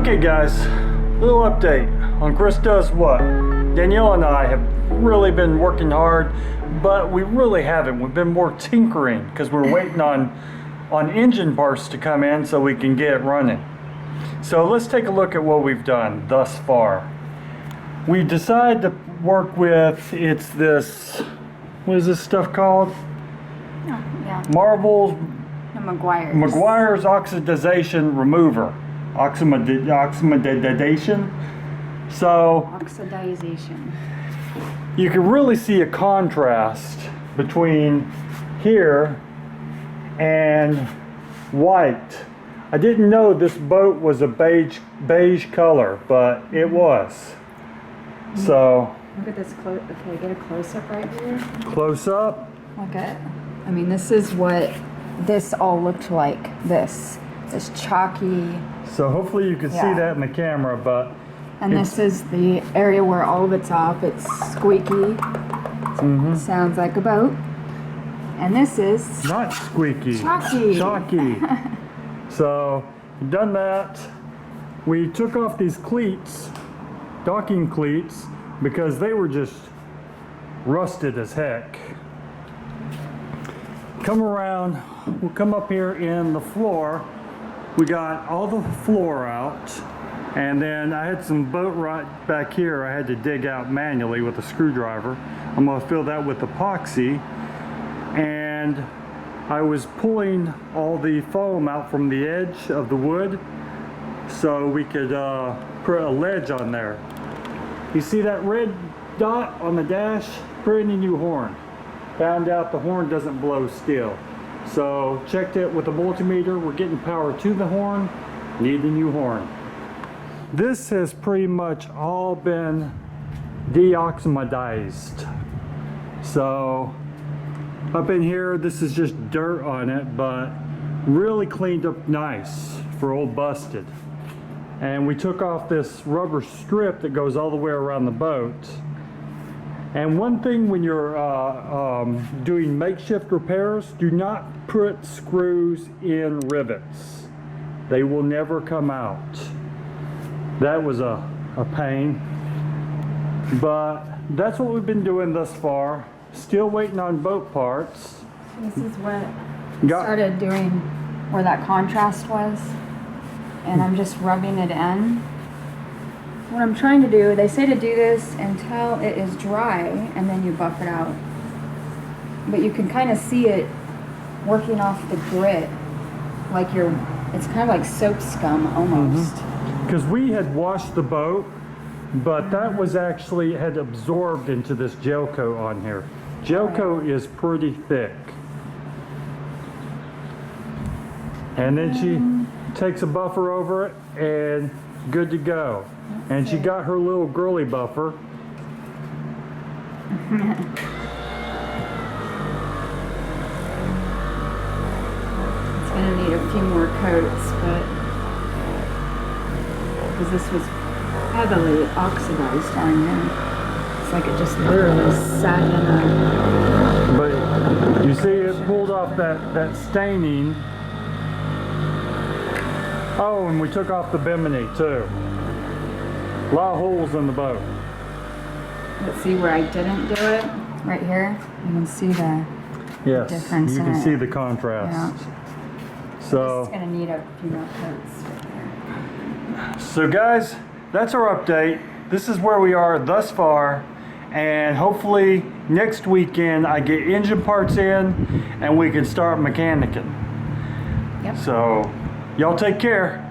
Okay guys, little update on Chris Does What. Danielle and I have really been working hard, but we really haven't. We've been more tinkering because we're waiting on engine parts to come in so we can get it running. So let's take a look at what we've done thus far. We decided to work with, it's this, what is this stuff called? Oh, yeah. Marvel's Meguiar's Oxidation Remover. Oxidation. So Oxidation. you can really see a contrast between here and white. I didn't know this boat was a beige color, but it was. So look at this close. Okay, get a close up right here. Close up. Look at. I mean, this is what this all looked like. This chalky. So hopefully you can see that in the camera, but. And this is the area where all of it's off. It's squeaky. Sounds like a boat. And this is not squeaky. Chalky. So done that. We took off these cleats, docking cleats, because they were just rusted as heck. Come around, we'll come up here in the floor. We got all the floor out, and then I had some boat right back here I had to dig out manually with a screwdriver. I'm going to fill that with epoxy, and I was pulling all the foam out from the edge of the wood so we could put a ledge on there. You see that red dot on the dash? Pretty new horn. Found out the horn doesn't blow still. So checked it with a multimeter. We're getting power to the horn. Need the new horn. This has pretty much all been de-oxidized. So up in here, this is just dirt on it, but really cleaned up nice for old busted. And we took off this rubber strip that goes all the way around the boat. And one thing when you're doing makeshift repairs, do not put screws in rivets. They will never come out. That was a pain. But that's what we've been doing thus far. Still waiting on boat parts. This is what I started doing where that contrast was. And I'm just rubbing it in. What I'm trying to do, they say to do this until it is dry and then you buff it out. But you can kind of see it working off the grit. Like it's kind of like soap scum almost. Because we had washed the boat, but that was actually had absorbed into this gel coat on here. Gel coat is pretty thick. And then she takes a buffer over it and good to go. And she got her little girly buffer. It's going to need a few more coats, but because this was heavily oxidized on here. It's like it just literally sat in a... But you see it pulled off that staining. Oh, and we took off the bimini too. A lot of holes in the boat. Let's see where I didn't do it. Right here. You can see the difference. You can see the contrast. Yeah. So it's going to need a few more coats right there. So guys, that's our update. This is where we are thus far. And hopefully next weekend I get engine parts in and we can start mechanicking. Yep. So y'all take care.